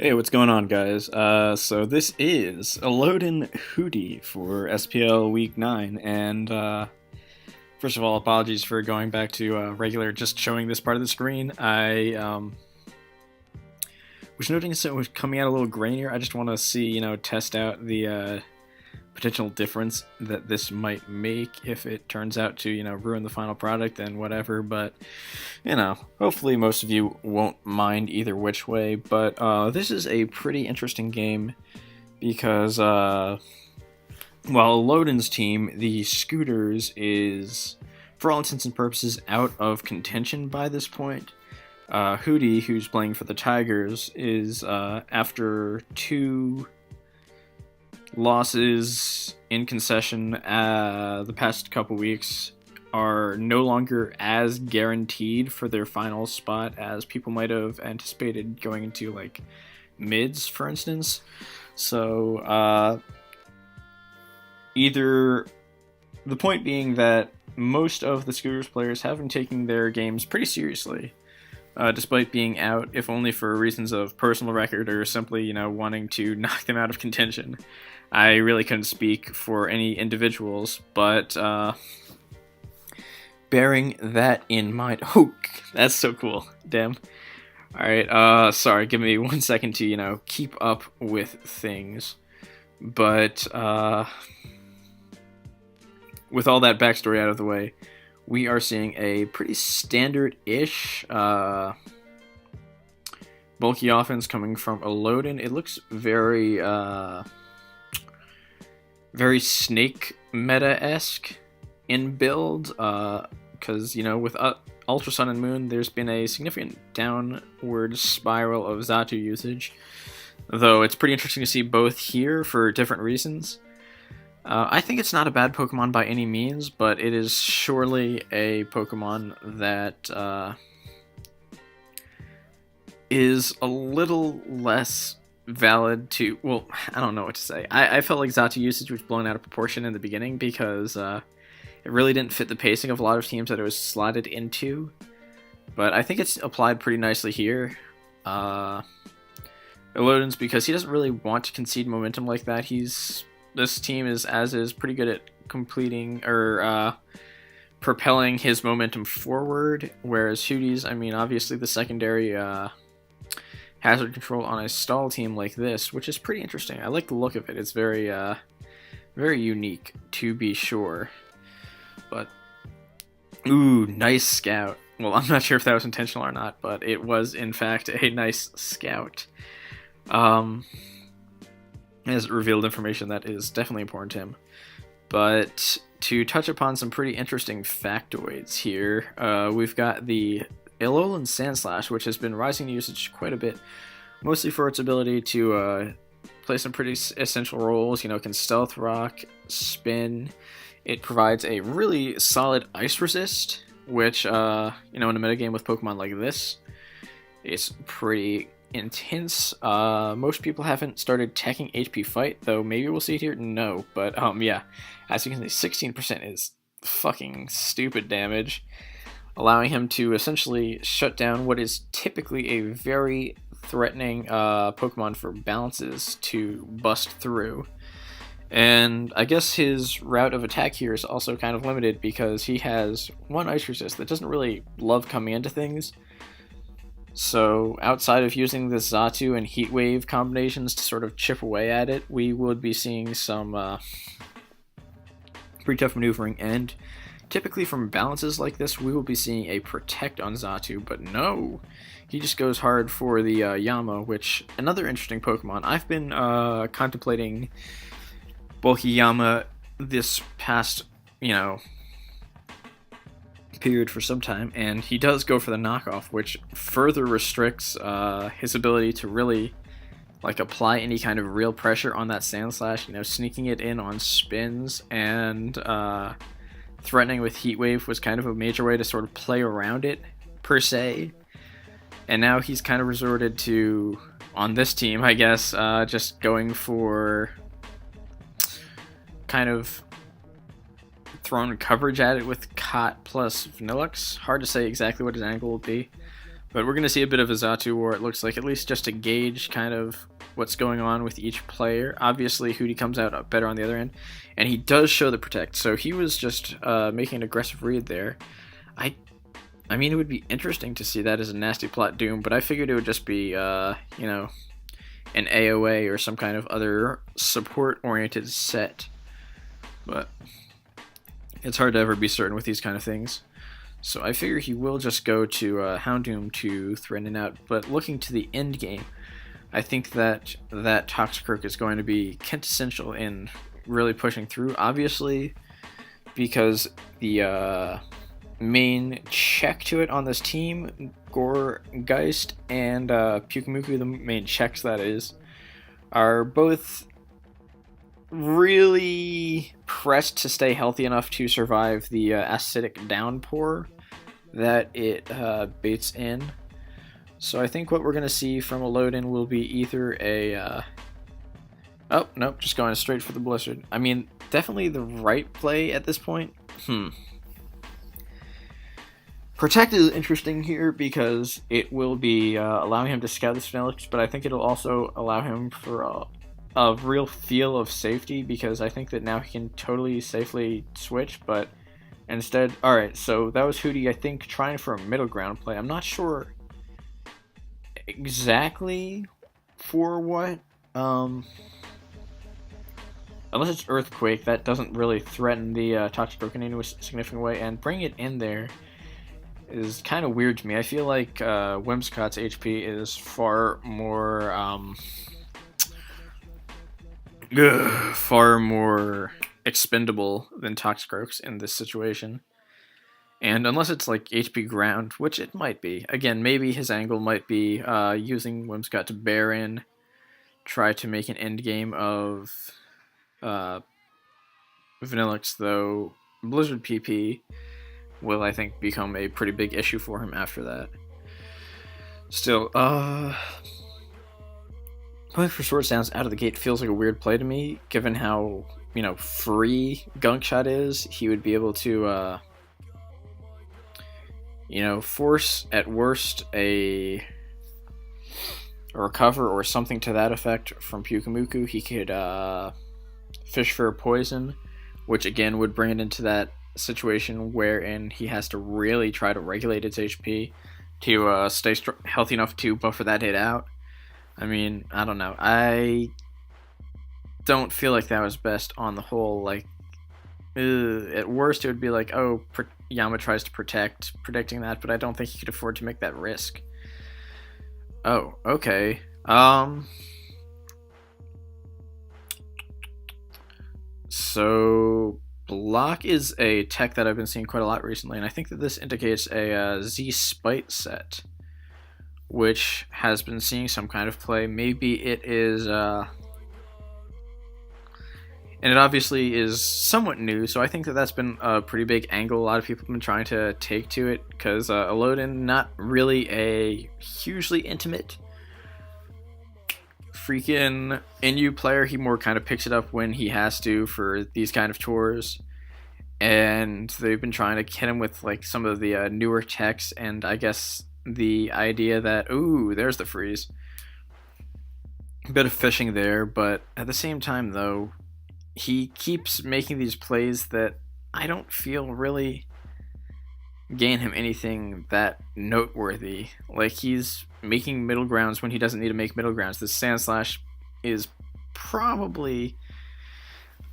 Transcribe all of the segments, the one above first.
Hey, what's going on, guys? So this is elodin hootie for SPL Week 9, and first of all, apologies for going back to regular, just showing this part of the screen. I was noticing it was coming out a little grainier. I just want to see, test out the potential difference that this might make. If it turns out to, ruin the final product, then whatever, but hopefully most of you won't mind either which way. But this is a pretty interesting game because while elodin's team, the Scooters, is for all intents and purposes out of contention by this point. Hootie, who's playing for the Tigers, is after two losses in concession the past couple weeks, are no longer as guaranteed for their final spot as people might have anticipated going into like mids, for instance. So either the point being that most of the Scooters players have been taking their games pretty seriously, despite being out, if only for reasons of personal record or simply, wanting to knock them out of contention. I really couldn't speak for any individuals, but bearing that in mind... Oh, that's so cool. Damn. Alright, sorry, give me 1 second to, keep up with things. But, with all that backstory out of the way, we are seeing a pretty standard-ish bulky offense coming from elodin. It looks very Snake meta-esque in build, because, with Ultra Sun and Moon, there's been a significant downward spiral of Xatu usage, though it's pretty interesting to see both here for different reasons. I think it's not a bad Pokemon by any means, but it is surely a Pokemon that is a little less valid to... Well, I don't know what to say. I felt like Xatu usage was blown out of proportion in the beginning because it really didn't fit the pacing of a lot of teams that it was slotted into. But I think it's applied pretty nicely here. elodin's, because he doesn't really want to concede momentum like that. This team is pretty good at completing or propelling his momentum forward, whereas Hootie's, obviously the secondary hazard control on a stall team like this, which is pretty interesting. I like the look of it. It's very unique, to be sure. But, ooh, nice scout. Well, I'm not sure if that was intentional or not, but it was, in fact, a nice scout. Has revealed information that is definitely important to him. But to touch upon some pretty interesting factoids here, we've got the Alolan Sandslash, which has been rising in usage quite a bit, mostly for its ability to play some pretty essential roles. Can stealth rock, spin. It provides a really solid ice resist, which, in a metagame with Pokemon like this, is pretty intense. Most people haven't started teching HP Fight, though maybe we'll see it here. No, but yeah, as you can see, 16% is fucking stupid damage, allowing him to essentially shut down what is typically a very threatening Pokemon for balances to bust through. And I guess his route of attack here is also kind of limited because he has one Ice Resist that doesn't really love coming into things. So outside of using the Xatu and Heat Wave combinations to sort of chip away at it, we would be seeing some pretty tough maneuvering, and typically from balances like this, we will be seeing a Protect on Xatu, but no, he just goes hard for the Yama, which, another interesting Pokemon. I've been contemplating bulky Yama this past, period for some time, and he does go for the knockoff, which further restricts his ability to really apply any kind of real pressure on that Sandslash. Sneaking it in on spins and threatening with Heat Wave was kind of a major way to sort of play around it, per se. And now he's kind of resorted to, on this team, I guess, just going for kind of thrown coverage at it with Cot plus Vanillux. Hard to say exactly what his angle will be, But we're going to see a bit of a Zatu war, it looks like, at least just to gauge kind of what's going on with each player. Obviously, Hootie comes out better on the other end, and he does show the protect, so he was just making an aggressive read there. I mean, it would be interesting to see that as a nasty plot Doom, but I figured it would just be, you know, an AoA or some kind of other support-oriented set. But it's hard to ever be certain with these kind of things. So I figure he will just go to Houndoom to threaten out. But looking to the end game, I think that Toxicroak is going to be quintessential in really pushing through. Obviously, because the main check to it on this team, Gorgeist and Pyukumuku, the main checks that is, are both really pressed to stay healthy enough to survive the acidic downpour that it baits in. So I think what we're going to see from elodin will be either a... oh, nope, just going straight for the Blizzard. I mean, definitely the right play at this point. Protect is interesting here because it will be allowing him to scout this Vanillix, but I think it'll also allow him for a real feel of safety, because I think that now he can totally safely switch, but instead... Alright, so that was Hootie, I think, trying for a middle ground play. I'm not sure exactly for what. Unless it's Earthquake, that doesn't really threaten the Toxicroak in any significant way, and bring it in there is kind of weird to me. I feel like Whimsicott's HP is far more expendable than Toxicroak's in this situation. And unless it's like HP ground, which it might be. Again, maybe his angle might be using Whimsicott to bear in, try to make an end game of Vanillix, though Blizzard PP will, I think, become a pretty big issue for him after that. Still, playing for Sword Sounds out of the gate feels like a weird play to me, given how, you know, free Gunk Shot is. He would be able to, you know, force at worst a recover or something to that effect from Pyukumuku. He could fish for a poison, which again would bring it into that situation wherein he has to really try to regulate its HP to stay healthy enough to buffer that hit out. I mean, I don't know. I don't feel like that was best on the whole. Like, at worst, it would be like, oh, Yama tries to predicting that, but I don't think he could afford to make that risk. Oh, okay. So Block is a tech that I've been seeing quite a lot recently, and I think that this indicates a Z-Spite set, which has been seeing some kind of play. Maybe it is, and it obviously is somewhat new, so I think that that's been a pretty big angle a lot of people have been trying to take to it, because elodin, not really a hugely intimate freaking NU player. He more kind of picks it up when he has to for these kind of tours, and they've been trying to hit him with like some of the newer techs, and I guess the idea that, ooh, there's the freeze, a bit of fishing there. But at the same time, though, he keeps making these plays that I don't feel really gain him anything that noteworthy. Like, he's making middle grounds when he doesn't need to make middle grounds. This Sand Slash is probably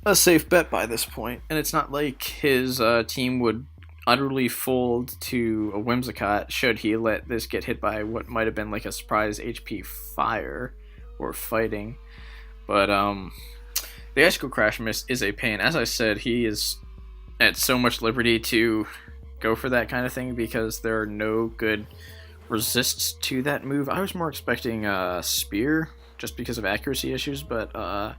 a safe bet by this point, and it's not like his team would utterly fold to a Whimsicott should he let this get hit by what might have been like a surprise HP fire or fighting. But the Icicle Crash Miss is a pain. As I said, he is at so much liberty to go for that kind of thing because there are no good resists to that move. I was more expecting Spear just because of accuracy issues, but I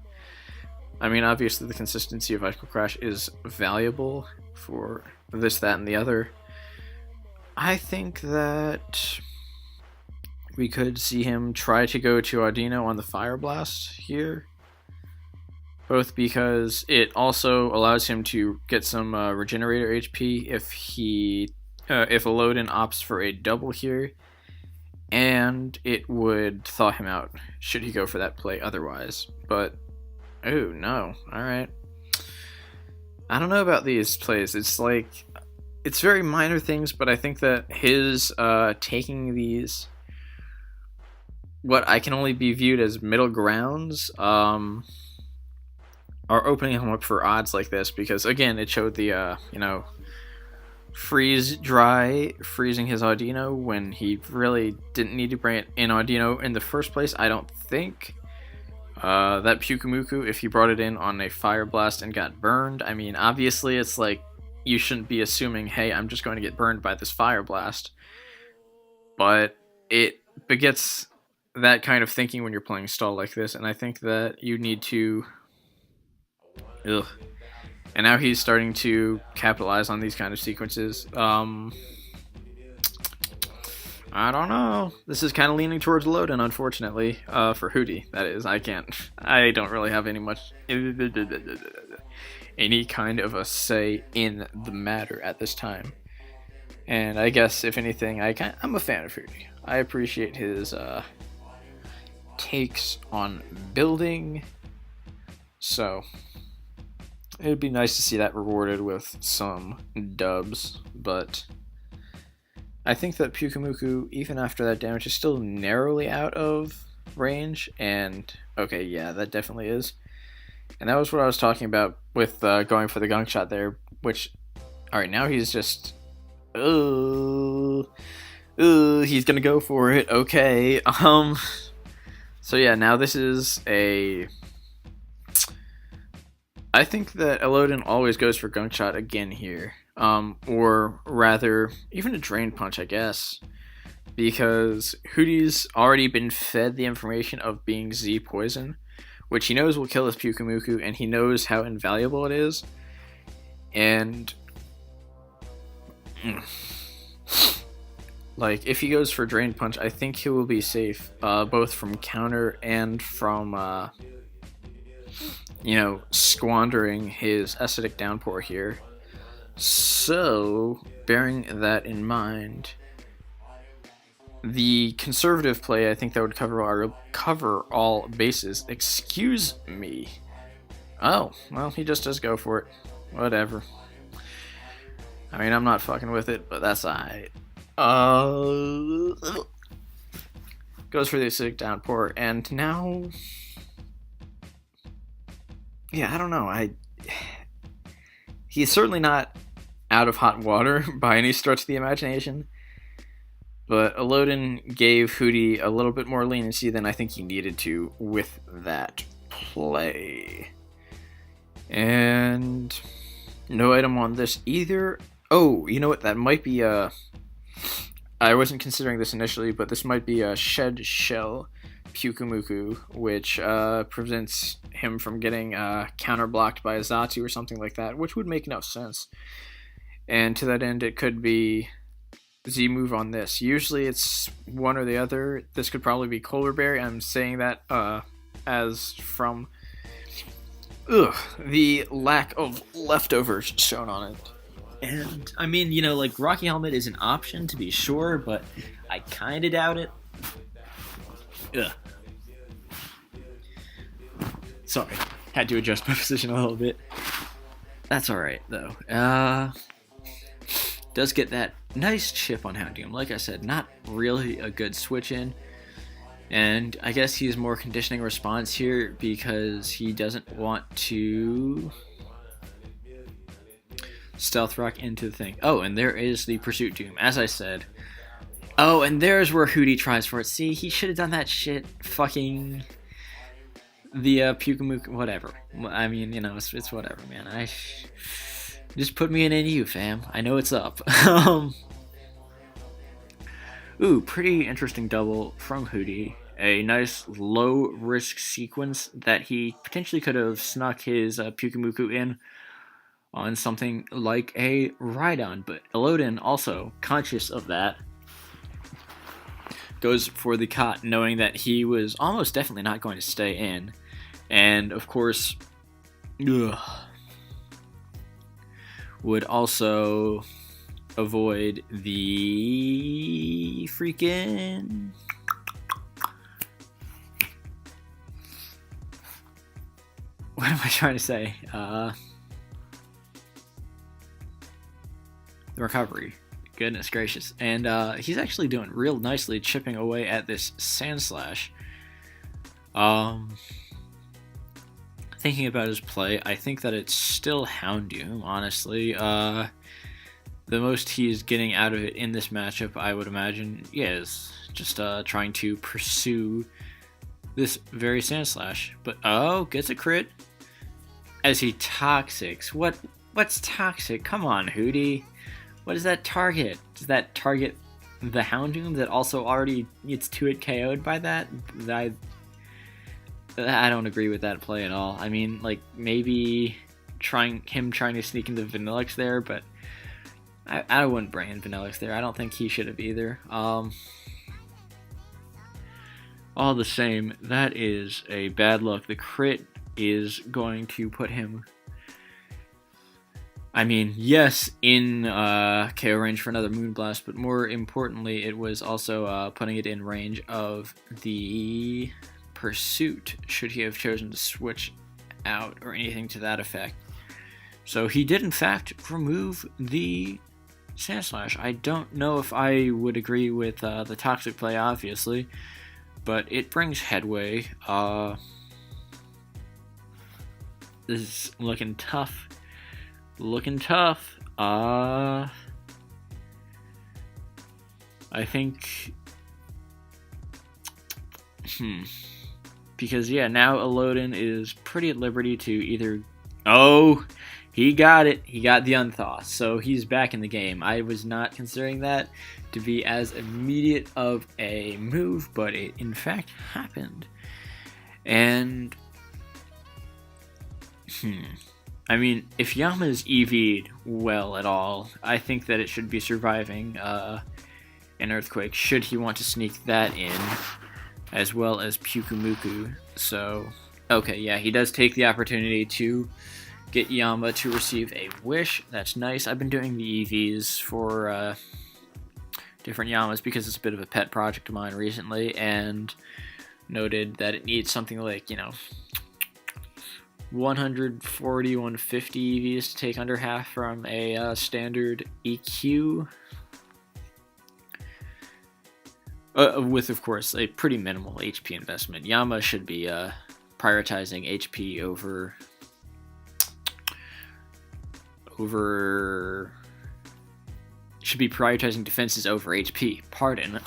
mean, obviously the consistency of Icicle Crash is valuable for this, that, and the other. I think that we could see him try to go to Audino on the Fire Blast here, both because it also allows him to get some regenerator HP if elodin opts for a double here, and it would thaw him out should he go for that play otherwise. But, oh no, alright. I don't know about these plays. It's like, it's very minor things, but I think that his taking these, what I can only be viewed as middle grounds, are opening him up for odds like this, because again, it showed the, freeze dry, freezing his Audino when he really didn't need to bring it in Audino in the first place, I don't think. That Pyukumuku, if he brought it in on a Fire Blast and got burned, I mean, obviously it's like, you shouldn't be assuming, hey, I'm just going to get burned by this Fire Blast. But it begets that kind of thinking when you're playing stall like this, and I think that you need to... Ugh. And now he's starting to capitalize on these kind of sequences. I don't know. This is kind of leaning towards elodin, unfortunately, for hootie. That is, I don't really have any kind of a say in the matter at this time. And I guess, if anything, I'm a fan of hootie. I appreciate his takes on building. So it'd be nice to see that rewarded with some dubs, but I think that Pyukumuku, even after that damage, is still narrowly out of range, and okay, yeah, that definitely is. And that was what I was talking about with going for the gunk shot there, which, alright, now he's just, he's gonna go for it, okay, so yeah, now this is I think that elodin always goes for gunk shot again here. Or rather, even a drain punch, I guess. Because Hootie's already been fed the information of being Z poison, which he knows will kill his Pyukumuku, and he knows how invaluable it is. And like, if he goes for drain punch, I think he will be safe, both from counter and from squandering his acidic downpour here. So, bearing that in mind, the conservative play, I think that would cover all bases. Excuse me. Oh, well, he just does go for it. Whatever. I mean, I'm not fucking with it, but that's alright. Goes for the acidic downpour, and now... Yeah, I don't know. He's certainly not out of hot water by any stretch of the imagination, but elodin gave Hootie a little bit more leniency than I think he needed to with that play. And no item on this either. Oh, you know what? That might be I wasn't considering this initially, but this might be a Shed Shell Pyukumuku, which prevents him from getting counter-blocked by a Zatsu or something like that, which would make enough sense. And to that end, it could be Z move on this. Usually it's one or the other. This could probably be Color Berry. I'm saying that as from the lack of leftovers shown on it. And, I mean, like, Rocky Helmet is an option, to be sure, but I kind of doubt it. Ugh. Sorry, had to adjust my position a little bit. That's alright, though. Does get that nice chip on Houndoom. Like I said, not really a good switch in. And I guess he's more conditioning response here because he doesn't want to stealth rock into the thing. Oh, and there is the Pursuit Doom, as I said. Oh, and there's where Hootie tries for it. See, he should have done that shit fucking the Pyukumuku, whatever. I mean, it's whatever, man. Just put me in NU, fam. I know it's up. Ooh, pretty interesting double from Hootie. A nice low-risk sequence that he potentially could have snuck his Pyukumuku in on something like a Rhydon, but elodin, also conscious of that, goes for the cot, knowing that he was almost definitely not going to stay in. And, of course, would also avoid the freaking... What am I trying to say? The recovery. Goodness gracious. And he's actually doing real nicely chipping away at this Sand Slash. Thinking about his play, I think that it's still Houndoom, honestly. The most he's getting out of it in this matchup, I would imagine, is just trying to pursue this very Sand Slash. But, oh, gets a crit. As he Toxics. What's Toxic? Come on, Hootie. What does that target? Does that target the Houndoom that also already gets 2-hit KO'd by that? I don't agree with that play at all. I mean, like, maybe trying to sneak into Vanillix there, but I wouldn't bring in Vanillix there. I don't think he should have either. All the same, that is a bad luck. The crit is going to put him, I mean, yes, in KO range for another Moonblast, but more importantly, it was also putting it in range of the Pursuit, should he have chosen to switch out or anything to that effect. So he did, in fact, remove the Sand Slash. I don't know if I would agree with the Toxic play, obviously, but it brings headway. This is looking tough. I think... Because, yeah, now elodin is pretty at liberty to either... Oh, he got it. He got the Unthaw, so he's back in the game. I was not considering that to be as immediate of a move, but it, in fact, happened. And... I mean, if Yama's EV'd well at all, I think that it should be surviving an Earthquake, should he want to sneak that in, as well as Pyukumuku. So, okay, yeah, he does take the opportunity to get Yama to receive a wish. That's nice. I've been doing the EVs for different Yamas because it's a bit of a pet project of mine recently, and noted that it needs something like, 140, 150 EVs to take under half from a standard EQ. With, of course, a pretty minimal HP investment. Yama should be prioritizing HP over should be prioritizing defenses over HP. Pardon.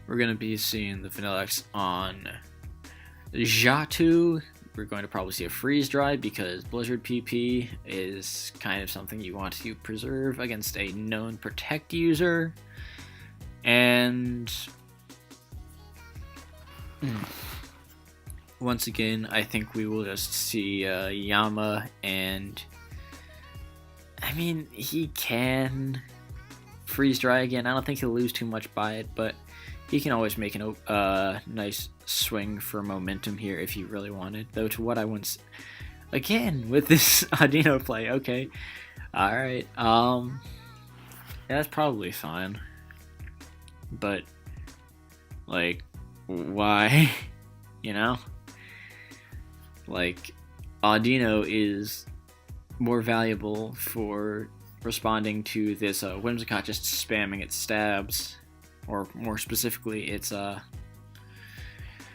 We're going to be seeing the Vanillix on Xatu. We're going to probably see a Freeze Dry because Blizzard PP is kind of something you want to preserve against a known Protect user. And once again, I think we will just see Yama, and I mean, he can Freeze Dry again. I don't think he'll lose too much by it, but he can always make a nice swing for momentum here if he really wanted. Though to what I once, again with this Audino play, okay, all right, that's probably fine. But like, why? Like, Audino is more valuable for responding to this Whimsicott just spamming its stabs, or more specifically, its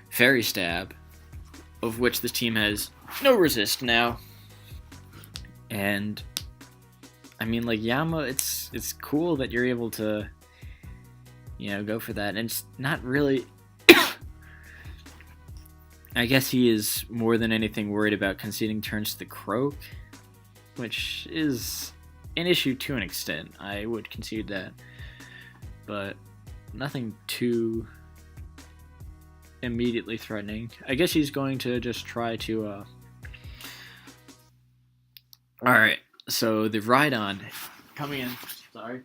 Fairy Stab, of which this team has no resist now. And I mean, like, Yama, it's cool that you're able to, go for that. And it's not really... I guess he is more than anything worried about conceding turns to the Croak, which is an issue to an extent. I would concede that. But nothing too immediately threatening. I guess he's going to just try to... Alright, so the Rhydon coming in. Sorry.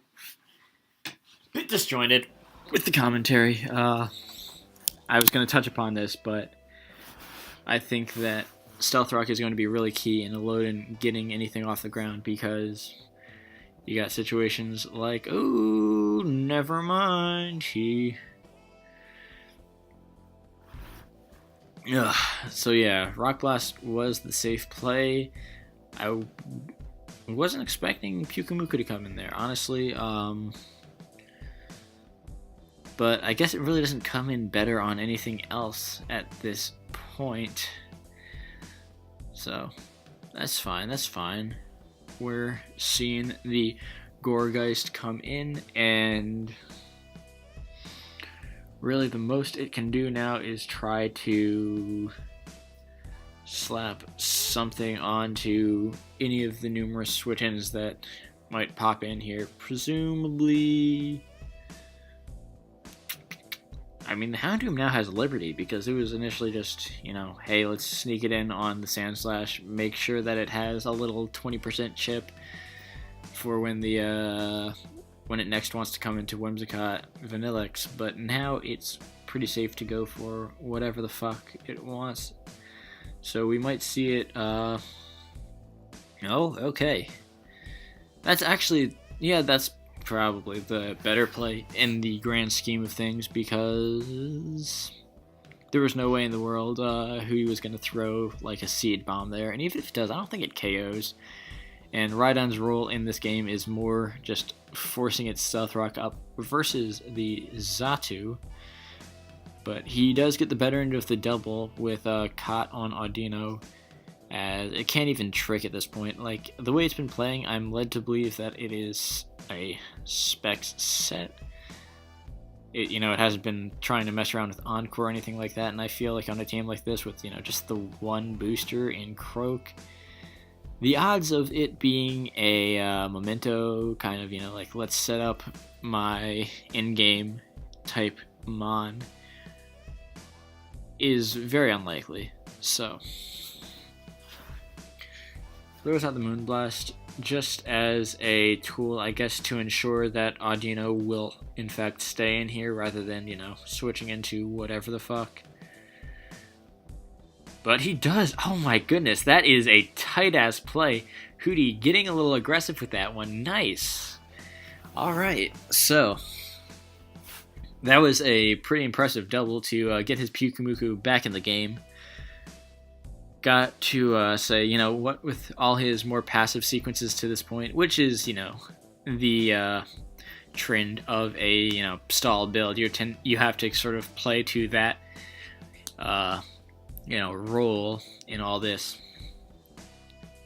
Bit disjointed with the commentary. I was going to touch upon this, but I think that Stealth Rock is going to be really key in elodin getting anything off the ground, because you got situations like, oh, never mind, Ugh. So yeah, Rock Blast was the safe play. I wasn't expecting Pyukumuku to come in there, honestly. But I guess it really doesn't come in better on anything else at this point. So that's fine, that's fine. We're seeing the Gourgeist come in, and really the most it can do now is try to slap something onto any of the numerous switch-ins that might pop in here. Presumably, I mean, the Houndoom now has Liberty, because it was initially just, you know, hey, let's sneak it in on the Sandslash, make sure that it has a little 20% chip for when it next wants to come into Whimsicott Vanillix, but now it's pretty safe to go for whatever the fuck it wants. So we might see it, oh, okay. That's actually, yeah, that's probably the better play in the grand scheme of things, because there was no way in the world Hootie was going to throw like a Seed Bomb there, and even if it does, I don't think it KOs. And Rhydon's role in this game is more just forcing its Stealth Rock up versus the Xatu, but he does get the better end of the double with Cot on Audino, as it can't even trick at this point. Like, the way it's been playing, I'm led to believe that it is a Specs set. It, you know, it hasn't been trying to mess around with Encore or anything like that, and I feel like on a team like this with, you know, just the one booster in Croak, the odds of it being a Memento kind of, you know, like, let's set up my in-game type Mon is very unlikely. So throws out the Moonblast just as a tool, I guess, to ensure that Audino will in fact stay in here rather than, you know, switching into whatever the fuck. But he does. Oh my goodness, that is a tight-ass play. Hootie getting a little aggressive with that one. Nice. Alright, so that was a pretty impressive double to get his Pyukumuku back in the game. Got to say, you know, what with all his more passive sequences to this point, which is, you know, the trend of a, you know, stall build. You have to sort of play to that you know, role in all this.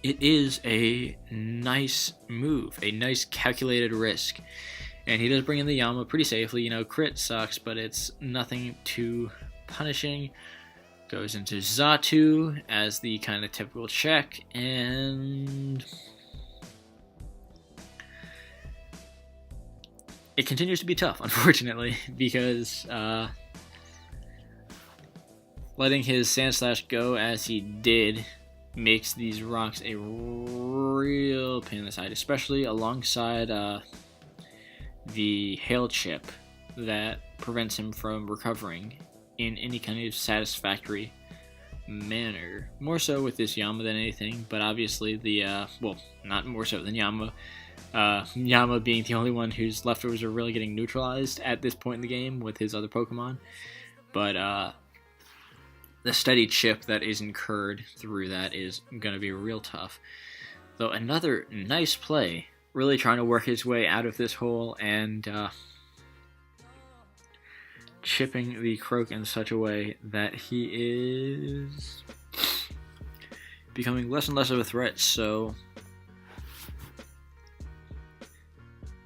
It is a nice move, a nice calculated risk, and he does bring in the Yama pretty safely. You know, crit sucks, but it's nothing too punishing. Goes into Xatu as the kind of typical check, and it continues to be tough, unfortunately, because letting his Sandslash go as he did makes these rocks a real pain in the side, especially alongside the Hail Chip that prevents him from recovering in any kind of satisfactory manner. More so with this Yama than anything, but obviously the, well, not more so than Yama. Yama being the only one whose leftovers are really getting neutralized at this point in the game with his other Pokemon. But, the steady chip that is incurred through that is going to be real tough. Though another nice play, really trying to work his way out of this hole and chipping the Croak in such a way that he is becoming less and less of a threat, so...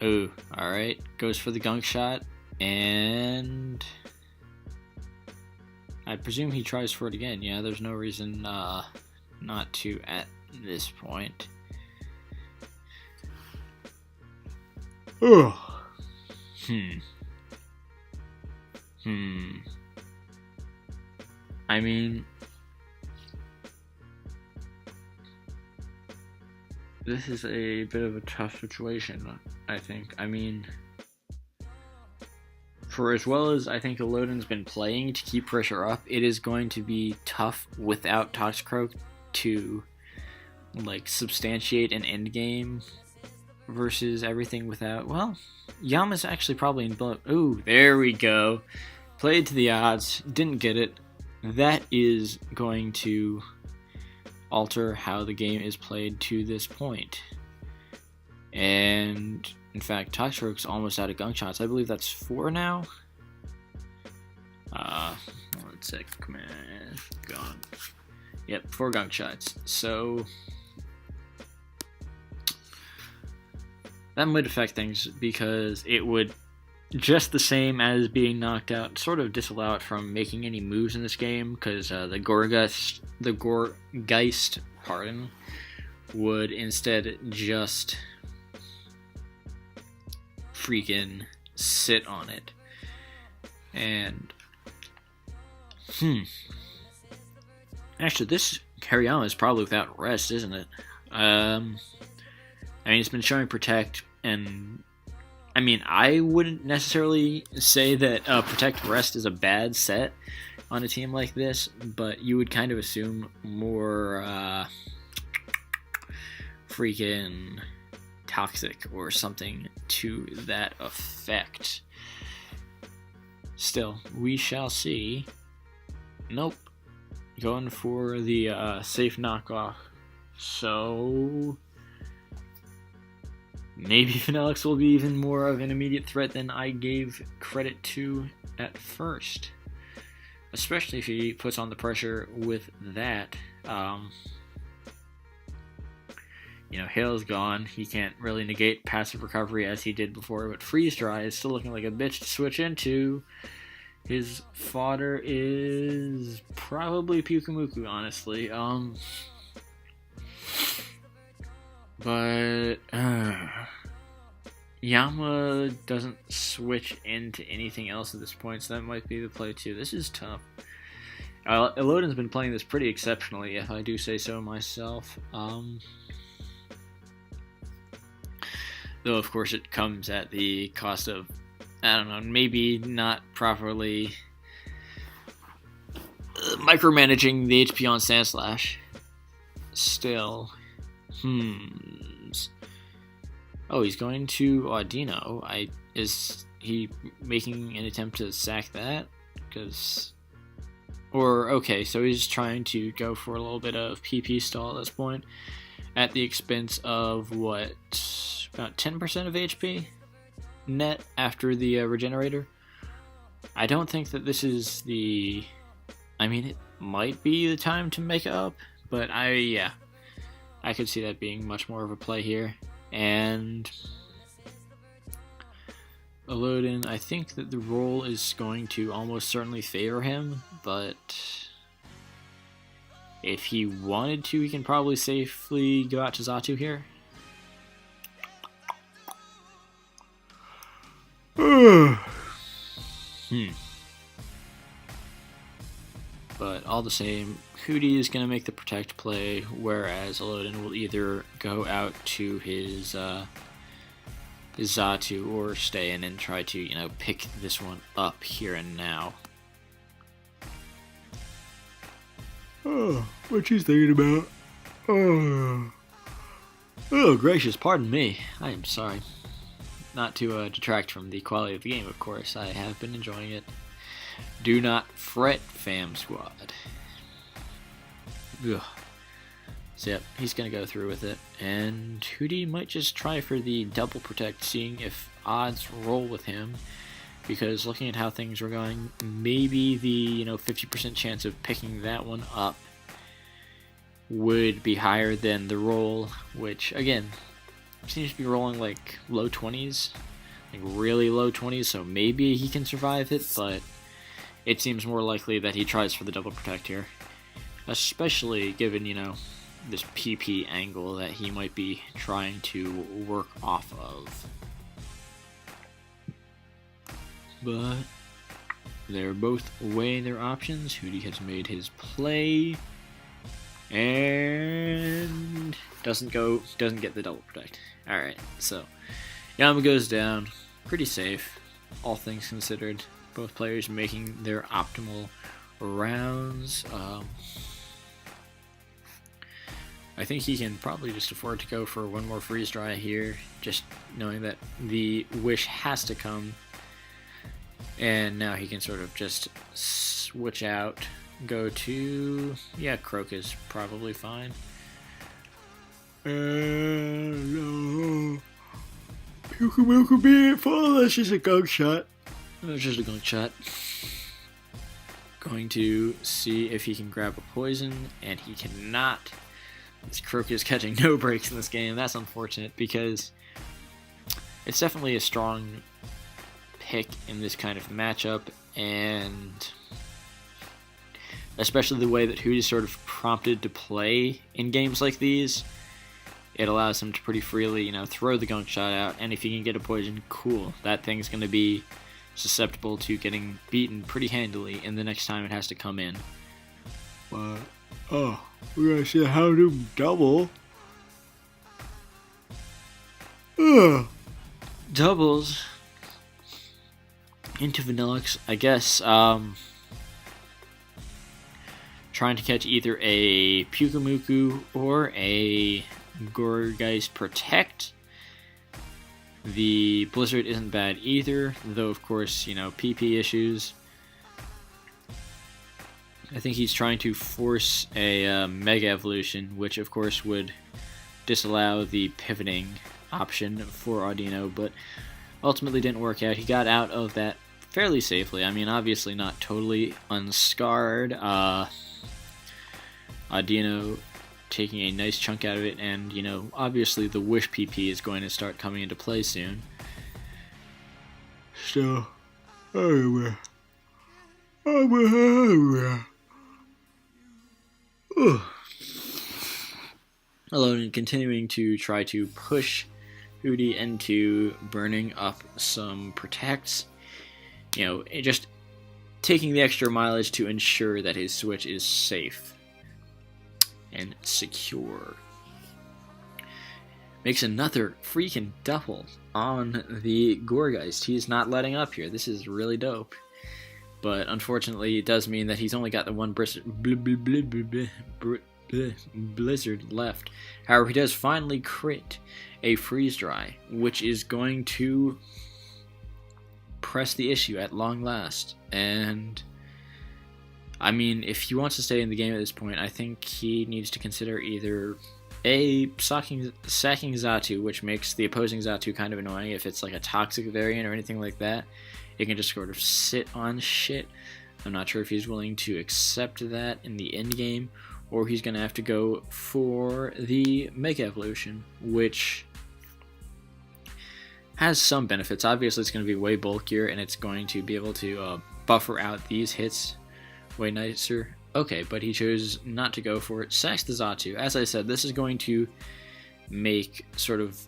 Ooh, alright, goes for the gunk shot, and... I presume he tries for it again. Yeah, there's no reason not to at this point. Ugh. I mean, this is a bit of a tough situation, I think. I mean, for as well as I think elodin's been playing to keep pressure up, it is going to be tough without Toxicroak to like substantiate an end game versus everything without. Well, Yama's actually probably in blow. Ooh, there we go. Played to the odds, didn't get it. That is going to alter how the game is played to this point. And in fact, Toxroke's almost out of gunk shots. I believe that's 4 now. One sec, come on, gone. Yep, 4 gunk shots. So that might affect things because it would, just the same as being knocked out, sort of disallow it from making any moves in this game, because the Gorgeist, pardon, would instead just freaking sit on it. And actually, this Hariyama is probably without rest, isn't it? I mean, it's been showing Protect, and I mean, I wouldn't necessarily say that Protect Rest is a bad set on a team like this, but you would kind of assume more freaking Toxic or something to that effect. Still, we shall see. Nope. Going for the safe knockoff. So maybe Vanillix will be even more of an immediate threat than I gave credit to at first. Especially if he puts on the pressure with that. Hail's gone. He can't really negate passive recovery as he did before, but Freeze Dry is still looking like a bitch to switch into. His fodder is probably Pyukumuku, honestly. But Yama doesn't switch into anything else at this point, so that might be the play too. This is tough. Elodin's been playing this pretty exceptionally, if I do say so myself. Though, of course, it comes at the cost of, I don't know, maybe not properly micromanaging the HP on Sandslash. Still. Oh, he's going to Audino. Is he making an attempt to sack that? Okay, so he's trying to go for a little bit of PP stall at this point, at the expense of what, about 10% of HP net after the regenerator. I don't think that this is the, I mean, it might be the time to make up, but I could see that being much more of a play here. And Elodin, I think that the roll is going to almost certainly favor him, but if he wanted to, he can probably safely go out to Xatu here. But all the same, Hootie is going to make the Protect play, whereas Elodin will either go out to his Xatu or stay in and try to, pick this one up here and now. Oh, what you thinking about? Oh, gracious, pardon me. I am sorry. Not to detract from the quality of the game, of course. I have been enjoying it. Do not fret, fam squad. Ugh. So yep, he's going to go through with it. And Hootie might just try for the double Protect, seeing if odds roll with him. Because looking at how things were going, maybe the 50% chance of picking that one up would be higher than the roll, which, again, seems to be rolling like low 20s, like really low 20s, so maybe he can survive it, but it seems more likely that he tries for the double Protect here, especially given, this PP angle that he might be trying to work off of. But they're both weighing their options. Hootie has made his play and doesn't get the double Protect. Alright, so Yama goes down, pretty safe, all things considered. Both players making their optimal rounds. I think he can probably just afford to go for one more freeze dry here, just knowing that the wish has to come. And now he can sort of just switch out, go to, yeah, Croak is probably fine. No. Puka being full, that's just a gunk shot. That's just a gunk shot. Going to see if he can grab a poison, and he cannot. This Croak is catching no breaks in this game. That's unfortunate because it's definitely a strong pick in this kind of matchup, and especially the way that Hootie is sort of prompted to play in games like these, it allows him to pretty freely, throw the gunk shot out, and if he can get a poison, cool. That thing's going to be susceptible to getting beaten pretty handily in the next time it has to come in. But, we're going to see how to double. Doubles into Vanillux, I guess. Trying to catch either a Pukamuku or a Gourgeist Protect. The Blizzard isn't bad either, though of course, PP issues. I think he's trying to force a Mega Evolution, which of course would disallow the pivoting option for Audino, but ultimately didn't work out. He got out of that fairly safely. I mean, obviously not totally unscarred. Audino taking a nice chunk out of it, and obviously the Wish PP is going to start coming into play soon. So, elodin continuing to try to push Hootie into burning up some protects. Just taking the extra mileage to ensure that his switch is safe and secure. Makes another freaking double on the Gourgeist. He's not letting up here. This is really dope. But unfortunately, it does mean that he's only got the one Blizzard left. However, he does finally crit a freeze dry, which is going to press the issue at long last. And I mean, if he wants to stay in the game at this point, I think he needs to consider either A, sacking Xatu, which makes the opposing Xatu kind of annoying if it's like a toxic variant or anything like that. It can just sort of sit on shit. I'm not sure if he's willing to accept that in the end game, or he's going to have to go for the Mega Evolution, which has some benefits. Obviously, it's going to be way bulkier, and it's going to be able to buffer out these hits way nicer. Okay, but he chose not to go for it. Sacks the Xatu. As I said, this is going to make sort of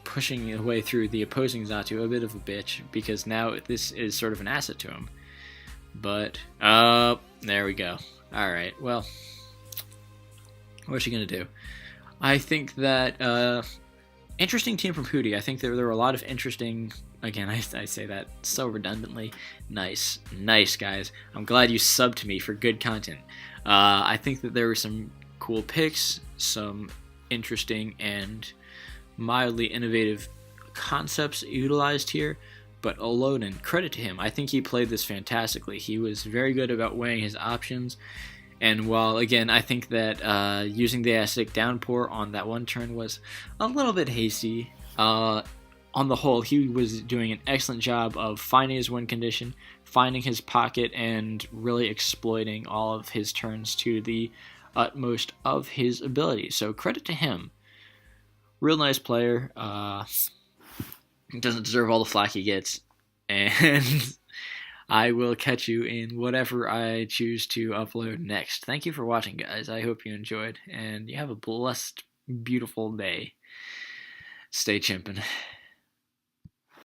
pushing his way through the opposing Xatu a bit of a bitch, because now this is sort of an asset to him. But, there we go. Alright, well, what's he gonna do? I think that, interesting team from Hootie. I think there were a lot of interesting, again, I say that so redundantly. Nice, guys. I'm glad you subbed to me for good content. I think that there were some cool picks, some interesting and mildly innovative concepts utilized here, but elodin, credit to him. I think he played this fantastically. He was very good about weighing his options, and while, again, I think that using the acidic downpour on that one turn was a little bit hasty, on the whole, he was doing an excellent job of finding his win condition, finding his pocket, and really exploiting all of his turns to the utmost of his ability. So credit to him. Real nice player. Doesn't deserve all the flack he gets. And I will catch you in whatever I choose to upload next. Thank you for watching, guys. I hope you enjoyed, and you have a blessed, beautiful day. Stay chimpin'.